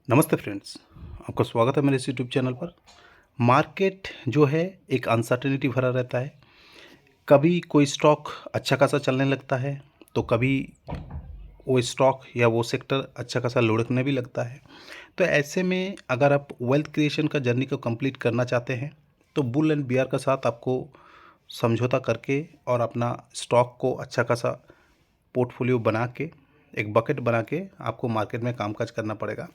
नमस्ते फ्रेंड्स। आपका स्वागत है मेरे इस यूट्यूब चैनल पर। मार्केट जो है एक अनसर्टेनिटी भरा रहता है। कभी कोई स्टॉक अच्छा खासा चलने लगता है तो कभी वो स्टॉक या वो सेक्टर अच्छा खासा लुढ़कने भी लगता है। तो ऐसे में अगर आप वेल्थ क्रिएशन का जर्नी को कंप्लीट करना चाहते हैं तो बुल एंड बियर का साथ आपको समझौता करके और अपना स्टॉक को अच्छा खासा पोर्टफोलियो बना के एक बकेट बना के आपको मार्केट में कामकाज करना पड़ेगा,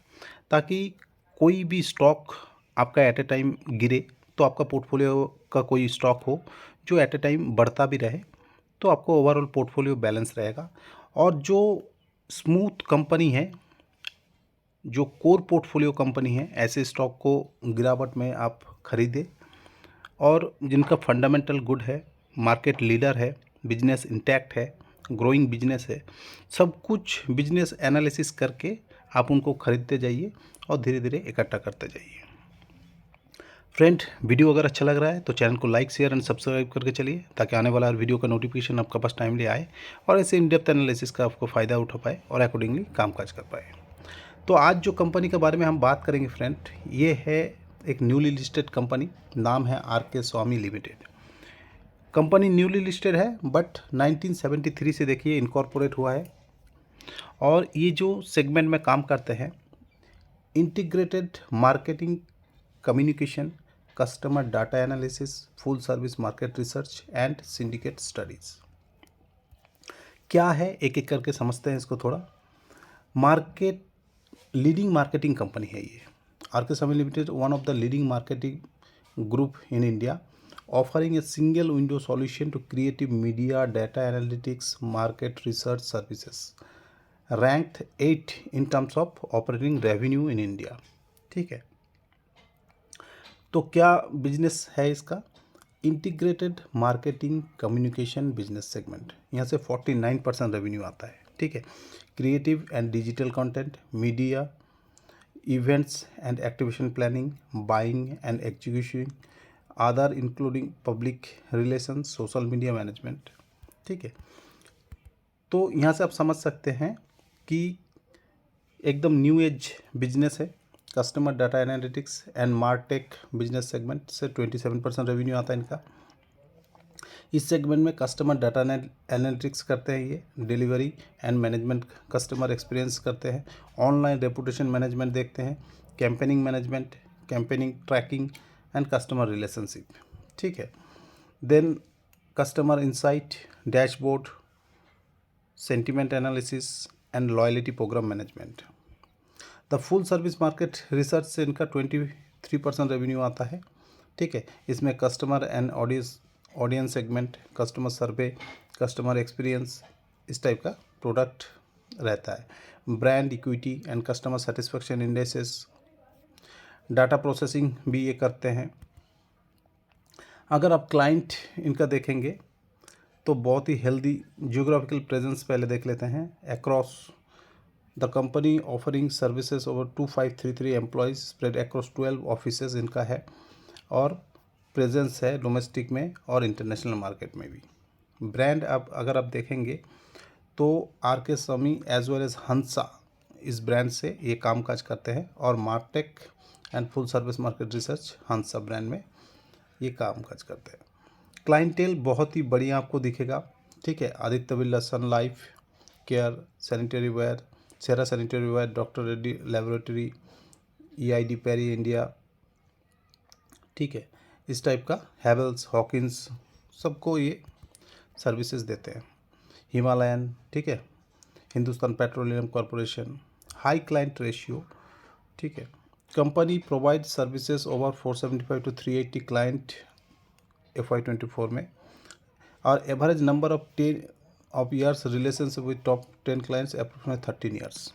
ताकि कोई भी स्टॉक आपका एट ए टाइम गिरे तो आपका पोर्टफोलियो का कोई स्टॉक हो जो एट ए टाइम बढ़ता भी रहे, तो आपको ओवरऑल पोर्टफोलियो बैलेंस रहेगा। और जो स्मूथ कंपनी है, जो कोर पोर्टफोलियो कंपनी है, ऐसे स्टॉक को गिरावट में आप खरीदें और जिनका फंडामेंटल गुड है, मार्केट लीडर है, बिजनेस इंटैक्ट है, ग्रोइंग बिजनेस है, सब कुछ बिजनेस एनालिसिस करके आप उनको खरीदते जाइए और धीरे धीरे इकट्ठा करते जाइए। फ्रेंड, वीडियो अगर अच्छा लग रहा है तो चैनल को लाइक शेयर एंड सब्सक्राइब करके चलिए, ताकि आने वाला हर वीडियो का नोटिफिकेशन आपके पास टाइमली आए और ऐसे इन डेप्थ एनालिसिस का आपको फ़ायदा उठा पाए और अकॉर्डिंगली कामकाज कर पाए। तो आज जो कंपनी के बारे में हम बात करेंगे फ्रेंड, ये है एक न्यूली लिस्टेड कंपनी। नाम है are K Swamy limited. Company newly listed है बट 1973 से देखिए इनकॉर्पोरेट हुआ है। और ये जो सेगमेंट में काम करते हैं, integrated marketing, communication, customer data analysis, full service market research and syndicate studies. क्या है एक एक करके समझते हैं इसको थोड़ा। मार्केट लीडिंग मार्केटिंग कंपनी है ये। R K Swamy Limited one of the leading marketing group in India, offering a single window solution to creative media, data analytics, market research services, ranked 8 in terms of operating revenue in India। ठीक है, तो क्या business है इसका? Integrated marketing communication business segment, यहाँ से 49% revenue आता है। ठीक है, creative and digital content, media, events and activation planning, buying and execution, other including public relation, social media management. ठीक है, तो यहाँ से आप समझ सकते हैं कि एकदम न्यू एज बिजनेस है। Customer data analytics and martech business segment से 27% रेवेन्यू आता है इनका। इस सेगमेंट में कस्टमर डाटा एनालिटिक्स करते हैं, ये delivery and management, customer experience करते हैं, ऑनलाइन रेपुटेशन मैनेजमेंट देखते हैं, campaigning management, campaigning tracking and customer relationship. ठीक है, then customer insight, dashboard, sentiment analysis and loyalty program management. The full service market research से इनका 23% रेवेन्यू आता है। ठीक है, इसमें customer and audience segment, customer survey, customer experience, इस टाइप का प्रोडक्ट रहता है। Brand equity and customer satisfaction indexes, data processing भी ये करते हैं। अगर आप क्लाइंट इनका देखेंगे तो बहुत ही हेल्दी जियोग्राफिकल प्रेजेंस पहले देख लेते हैं। Across the company offering services over 2533 employees spread across 12 offices इनका है, और प्रेजेंस है डोमेस्टिक में और इंटरनेशनल मार्केट में भी। ब्रांड अब अगर आप देखेंगे तो R K Swamy as well as Hansa, इस ब्रांड से ये कामकाज करते हैं, और martech and full service market research Hansa brand में ये कामकाज करते हैं। क्लाइंटेल बहुत ही बढ़िया आपको दिखेगा। ठीक है, Aditya Birla Sun Life Care, sanitary ware, Cera sanitary ware, doctor Reddy laboratory, EID Parry India. ठीक है, इस टाइप का हैवेल्स, हॉकिंस, सबको ये सर्विसेज देते हैं। हिमालयन, ठीक है, Hindustan petroleum corporation, high client ratio. ठीक है, company provide services over 475 to 380 client FY24 में, और average number of years relationship with top 10 clients approximate 13 years,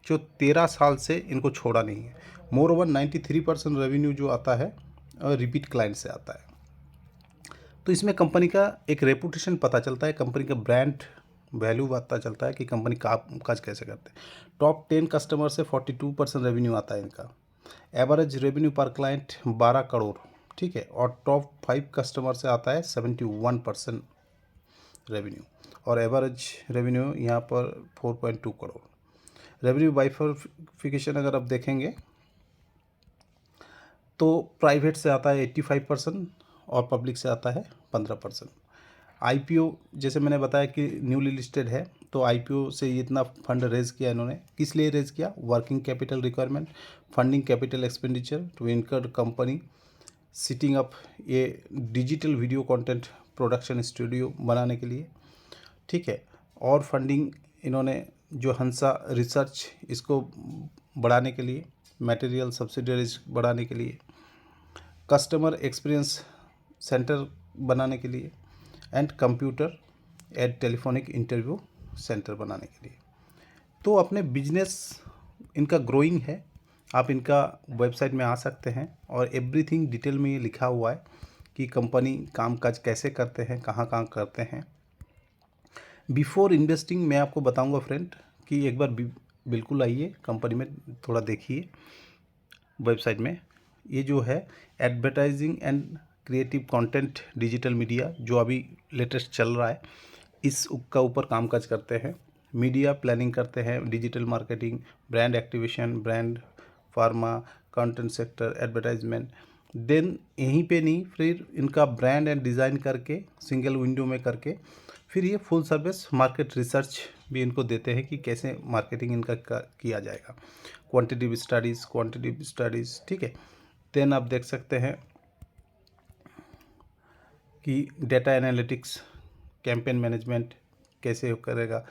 जो 13 साल से इनको छोड़ा नहीं है। मोर ओवर 93% रेवेन्यू जो आता है रिपीट क्लाइंट से आता है। तो इसमें कंपनी का एक रेपुटेशन पता चलता है, कंपनी का ब्रांड वैल्यू पता चलता है कि कंपनी काज कैसे करते हैं। टॉप 10 कस्टमर से 42% रेवेन्यू आता है इनका। एवरेज रेवेन्यू पर क्लाइंट 12 करोड़। ठीक है, और टॉप 5 कस्टमर से आता है 71% रेवेन्यू, और एवरेज रेवेन्यू यहाँ पर 4.2 करोड़। रेवेन्यू बाइफरफिकेशन अगर आप देखेंगे तो प्राइवेट से आता है 85% और पब्लिक से आता है 15%। आईपीओ जैसे मैंने बताया कि न्यूली लिस्टेड है, तो आईपीओ से ये इतना फंड रेज़ किया इन्होंने। किस लिए रेज़ किया? Working capital requirement, funding capital expenditure to incur company, setting up ये digital video content production studio बनाने के लिए, ठीक है। और फंडिंग इन्होंने जो हंसा रिसर्च इसको बढ़ाने के लिए, मटेरियल सब्सिडरीज बढ़ाने के लिए, कस्टमर एक्सपीरियंस सेंटर बनाने के लिए, and computer and telephonic interview centre बनाने के लिए। तो अपने बिजनेस इनका ग्रोइंग है, आप इनका वेबसाइट में आ सकते हैं और एवरीथिंग डिटेल में ये लिखा हुआ है कि कंपनी कामकाज कैसे करते हैं, कहाँ कहाँ करते हैं। बिफोर इन्वेस्टिंग मैं आपको बताऊंगा फ्रेंड कि एक बार बिल्कुल आइए कंपनी में, थोड़ा देखिए वेबसाइट में। ये जो है advertising and creative content digital media जो अभी लेटेस्ट चल रहा है, इस का ऊपर कामकाज करते हैं। मीडिया प्लानिंग करते हैं, digital marketing, brand activation, brand pharma, content sector, advertisement. Then यहीं पे नहीं, फिर इनका ब्रांड एंड डिज़ाइन करके सिंगल विंडो में करके फिर ये फुल सर्विस मार्केट रिसर्च भी इनको देते हैं कि कैसे मार्केटिंग इनका किया जाएगा। क्वांटिटेटिव स्टडीज़, ठीक है। देन आप देख सकते हैं कि डेटा एनालिटिक्स, कैंपेन मैनेजमेंट कैसे करेगा,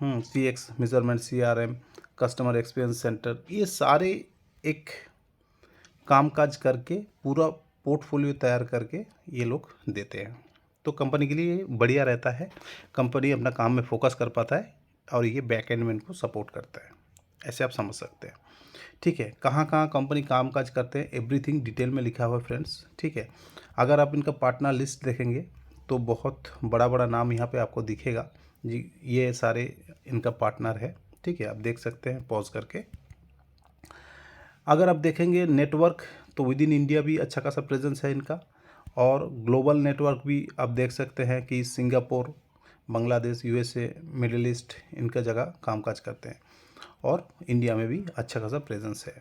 CX measurement, CRM, customer experience centre, ये सारे एक कामकाज करके पूरा पोर्टफोलियो तैयार करके ये लोग देते हैं। तो कंपनी के लिए बढ़िया रहता है, कंपनी अपना काम में फोकस कर पाता है और ये बैक एंड में इनको सपोर्ट करता है, ऐसे आप समझ सकते हैं, ठीक है। कहाँ कहाँ कंपनी कामकाज करते हैं एवरीथिंग डिटेल में लिखा हुआ है फ्रेंड्स, ठीक है। अगर आप इनका पार्टनर लिस्ट देखेंगे तो बहुत बड़ा बड़ा नाम यहाँ पे आपको दिखेगा जी, ये सारे इनका पार्टनर है, ठीक है। आप देख सकते हैं पॉज करके। अगर आप देखेंगे नेटवर्क तो विद इन इंडिया भी अच्छा खासा प्रेजेंस है इनका, और ग्लोबल नेटवर्क भी आप देख सकते हैं कि Singapore, Bangladesh, USA, middle east इनका जगह कामकाज करते हैं, और इंडिया में भी अच्छा खासा प्रेजेंस है।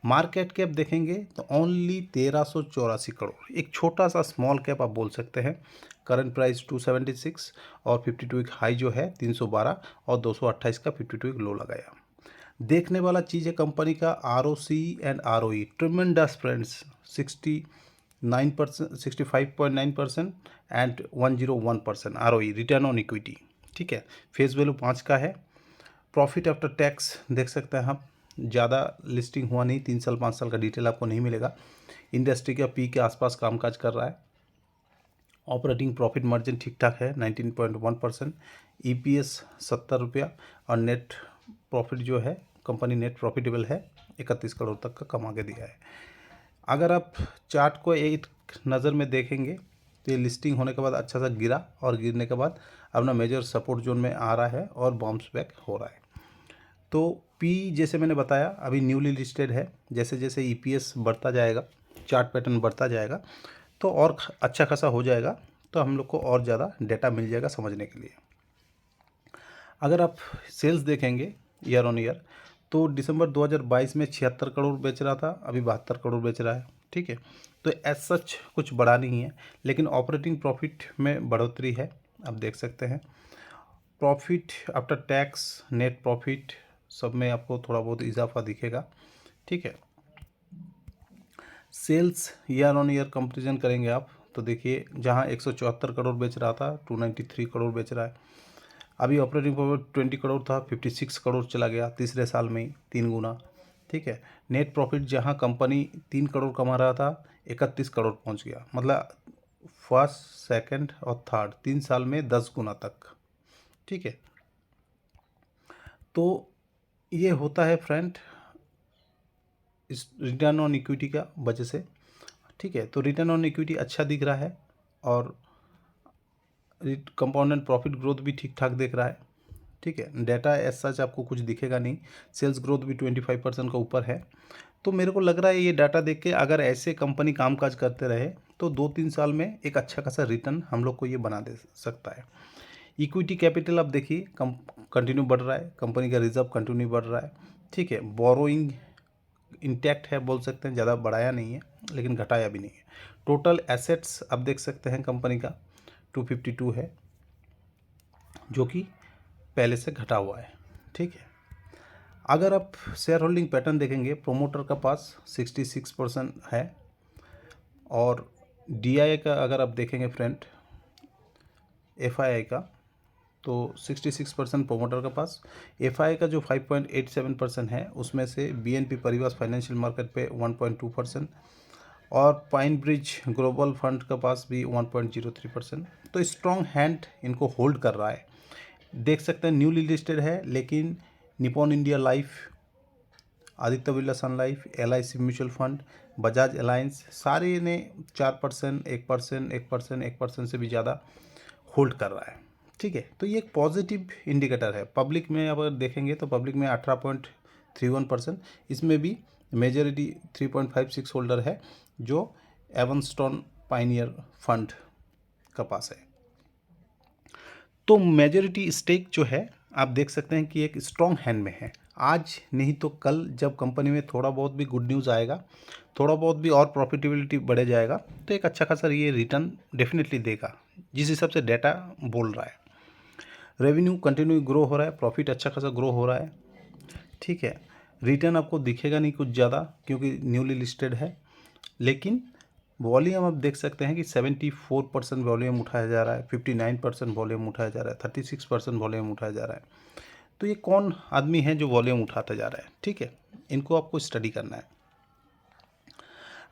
मार्केट कैप देखेंगे तो ओनली 1384 करोड़, एक छोटा सा स्मॉल कैप आप बोल सकते हैं। करंट प्राइस 276 और 52 वीक हाई जो है 312 और 228 का 52 वीक लो लगाया। देखने वाला चीज़ है कंपनी का ROC and ROE, tremendous friends, 69%, 65.9% and 101% ROE, return on equity, ठीक है। फेस वैल्यू 5 का है। प्रॉफिट आफ्टर टैक्स देख सकते हैं आप, ज़्यादा लिस्टिंग हुआ नहीं, 3 साल 5 साल का डिटेल आपको नहीं मिलेगा। इंडस्ट्री का P के आसपास कामकाज कर रहा है। ऑपरेटिंग प्रॉफिट मार्जिन ठीक ठाक है 19.1%, EPS 70 रुपया, और नेट प्रॉफिट जो है कंपनी नेट प्रॉफिटेबल है, 31 करोड़ तक का कमा के दिया है। अगर आप चार्ट को एक नज़र में देखेंगे तो ये लिस्टिंग होने के बाद अच्छा सा गिरा, और गिरने के बाद अपना मेजर सपोर्ट जोन में आ रहा है और बाउंस बैक हो रहा है। तो P जैसे मैंने बताया अभी न्यूली लिस्टेड है, जैसे जैसे EPS बढ़ता जाएगा, चार्ट पैटर्न बढ़ता जाएगा तो और अच्छा खासा हो जाएगा, तो हम लोग को और ज़्यादा डेटा मिल जाएगा समझने के लिए। अगर आप सेल्स देखेंगे ईयर ऑन ईयर तो दिसंबर 2022 में 76 करोड़ बेच रहा था, अभी 72 करोड़ बेच रहा है, ठीक है। तो एज सच कुछ बड़ा नहीं है, लेकिन ऑपरेटिंग प्रॉफिट में बढ़ोतरी है, आप देख सकते हैं। Profit after tax, net profit सब में आपको थोड़ा बहुत इजाफा दिखेगा, ठीक है। Sales year on year comparison करेंगे आप तो देखिए, जहां 174 करोड़ बेच रहा था 293 करोड़ बेच रहा है। अभी ऑपरेटिंग प्रॉफिट 20 करोड़ था, 56 करोड़ चला गया तीसरे साल में ही, 3 गुना, ठीक है। नेट प्रॉफिट जहां कंपनी 3 करोड़ कमा रहा था 31 करोड़ पहुंच गया, मतलब फर्स्ट, सेकंड और थर्ड 3 साल में 10 गुना तक, ठीक है। तो ये होता है फ्रेंड इस रिटर्न ऑन इक्विटी का वजह से, ठीक है। तो रिटर्न ऑन इक्विटी अच्छा दिख रहा है, और कंपाउंडेड प्रॉफिट ग्रोथ भी ठीक ठाक दिख रहा है, ठीक है। डाटा एज सच आपको कुछ दिखेगा नहीं, सेल्स ग्रोथ भी 25% का ऊपर है। तो मेरे को लग रहा है ये डाटा देख के अगर ऐसे कंपनी कामकाज करते रहे तो 2-3 साल में एक अच्छा खासा रिटर्न हम लोग को ये बना दे सकता है। इक्विटी कैपिटल आप देखिए कंटिन्यू बढ़ रहा है, कंपनी का रिजर्व कंटिन्यू बढ़ रहा है, ठीक है। बोरोइंग इंटैक्ट है बोल सकते हैं, ज़्यादा बढ़ाया नहीं है लेकिन घटाया भी नहीं है। टोटल एसेट्स आप देख सकते हैं कंपनी का 252 है, जो कि पहले से घटा हुआ है, ठीक है। अगर आप शेयर होल्डिंग पैटर्न देखेंगे, प्रोमोटर का पास 66% है और DII का अगर आप देखेंगे फ्रेंड, FII का, तो 66% प्रोमोटर का पास। FII का जो 5.87% है उसमें से BNP परिवार फाइनेंशियल मार्केट पे 1.2% और पाइन ब्रिज ग्लोबल फंड का पास भी 1.03%। तो स्ट्रॉन्ग हैंड इनको होल्ड कर रहा है। देख सकते हैं न्यूली लिस्टेड है, लेकिन Nippon India Life, Aditya Birla Sun Life, LIC mutual fund, Bajaj Allianz, सारे ने 4%, 1%, 1%, 1% से भी ज़्यादा होल्ड कर रहा है, ठीक है। तो ये एक पॉजिटिव इंडिकेटर है। पब्लिक में अगर देखेंगे तो पब्लिक में 18.31%, इसमें भी मेजॉरिटी 3.56 होल्डर है जो एवनस्टोन पाइनियर फंड का पास है। तो मेजॉरिटी स्टेक जो है आप देख सकते हैं कि एक स्ट्रॉन्ग हैंड में है। आज नहीं तो कल जब कंपनी में थोड़ा बहुत भी गुड न्यूज़ आएगा, थोड़ा बहुत भी और प्रॉफिटेबिलिटी बढ़ जाएगा, तो एक अच्छा खासा ये रिटर्न डेफिनेटली देगा, जिस हिसाब से डाटा बोल रहा है। रेवेन्यू कंटिन्यू ग्रो हो रहा है, प्रॉफिट अच्छा खासा ग्रो हो रहा है, ठीक है। रिटर्न आपको दिखेगा नहीं कुछ ज़्यादा क्योंकि न्यूली लिस्टेड है, लेकिन वॉल्यूम आप देख सकते हैं कि 74% वॉल्यूम उठाया जा रहा है, 59% वॉल्यूम उठाया जा रहा है, 36% वॉल्यूम उठाया जा रहा है। तो ये कौन आदमी है जो वॉल्यूम उठाता जा रहा है, ठीक है, इनको आपको स्टडी करना है।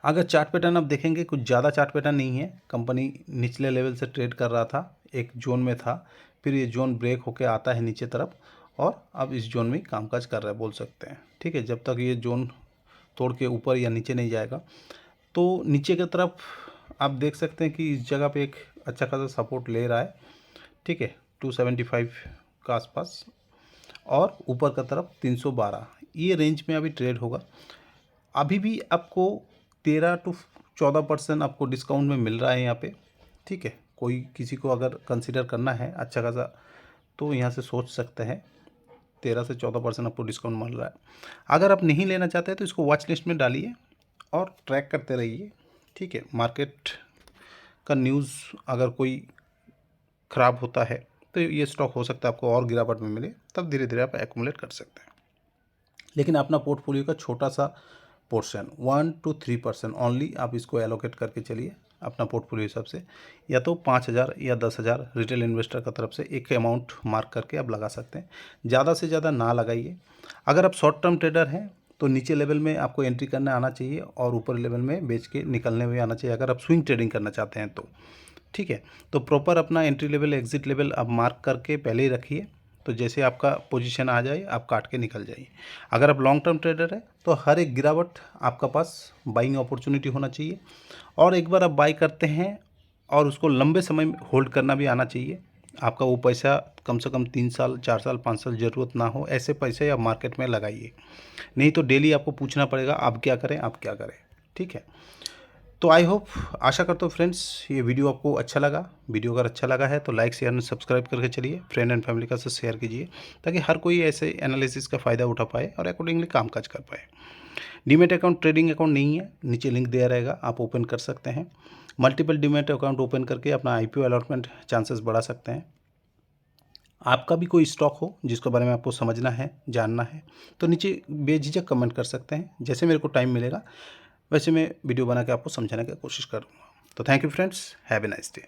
अगर चार्ट पैटर्न आप देखेंगे, कुछ ज़्यादा चार्ट पैटर्न नहीं है। कंपनी निचले लेवल से ट्रेड कर रहा था, एक जोन में था, फिर ये जोन ब्रेक होकर आता है नीचे तरफ और अब इस जोन में कामकाज कर रहा है बोल सकते हैं, ठीक है। जब तक ये जोन तोड़ के ऊपर या नीचे नहीं जाएगा, तो नीचे की तरफ आप देख सकते हैं कि इस जगह पे एक अच्छा खासा सपोर्ट ले रहा है, ठीक है, 275 का आसपास, और ऊपर का तरफ 312, ये रेंज में अभी ट्रेड होगा। अभी भी आपको 13 to 14% आपको डिस्काउंट में मिल रहा है यहाँ पे, ठीक है। कोई किसी को अगर कंसिडर करना है अच्छा खासा तो यहाँ से सोच सकते हैं, 13 से 14% आपको डिस्काउंट मिल रहा है। अगर आप नहीं लेना चाहते हैं तो इसको वॉच लिस्ट में डालिए और ट्रैक करते रहिए, ठीक है। मार्केट का न्यूज़ अगर कोई ख़राब होता है तो ये स्टॉक हो सकता है आपको और गिरावट में मिले, तब धीरे धीरे आप एक्यूमुलेट कर सकते हैं। लेकिन अपना पोर्टफोलियो का छोटा सा पोर्शन 1 to 3% ओनली आप इसको एलोकेट करके चलिए अपना पोर्टफोलियो हिसाब से, या तो 5,000 या 10,000 रिटेल इन्वेस्टर का तरफ से एक अमाउंट मार्क करके आप लगा सकते हैं। ज़्यादा से ज़्यादा ना लगाइए। अगर आप शॉर्ट टर्म ट्रेडर हैं तो नीचे लेवल में आपको एंट्री करने आना चाहिए और ऊपर लेवल में बेच के निकलने में आना चाहिए, अगर आप स्विंग ट्रेडिंग करना चाहते हैं तो, ठीक है। तो प्रॉपर अपना एंट्री लेवल, एग्जिट लेवल आप मार्क करके पहले ही रखिए, तो जैसे आपका पोजीशन आ जाए आप काट के निकल जाइए। अगर आप लॉन्ग टर्म ट्रेडर है तो हर एक गिरावट आपका पास बाइंग अपॉर्चुनिटी होना चाहिए, और एक बार आप बाई करते हैं और उसको लंबे समय में होल्ड करना भी आना चाहिए। आपका वो पैसा कम से कम 3 साल, 4 साल, 5 साल ज़रूरत ना हो, ऐसे पैसे आप मार्केट में लगाइए। नहीं तो डेली आपको पूछना पड़ेगा आप क्या करें, आप क्या करें, ठीक है। तो आई होप, आशा करता हूँ फ्रेंड्स ये वीडियो आपको अच्छा लगा। वीडियो अगर अच्छा लगा है तो लाइक, शेयर एंड सब्सक्राइब करके चलिए, फ्रेंड एंड फैमिली का साथ शेयर कीजिए, ताकि हर कोई ऐसे एनालिसिस का फ़ायदा उठा पाए और अकॉर्डिंगली कामकाज कर पाए। डीमैट अकाउंट ट्रेडिंग अकाउंट नहीं है, नीचे लिंक दिया रहेगा, आप ओपन कर सकते हैं। मल्टीपल डीमैट अकाउंट ओपन करके अपना IPO अलॉटमेंट चांसेस बढ़ा सकते हैं। आपका भी कोई स्टॉक हो जिसके बारे में आपको समझना है, जानना है, तो नीचे बेझिझक कमेंट कर सकते हैं। जैसे मेरे को टाइम मिलेगा वैसे मैं वीडियो बना के आपको समझाने की कोशिश करूँगा। तो thank you friends, have a nice day.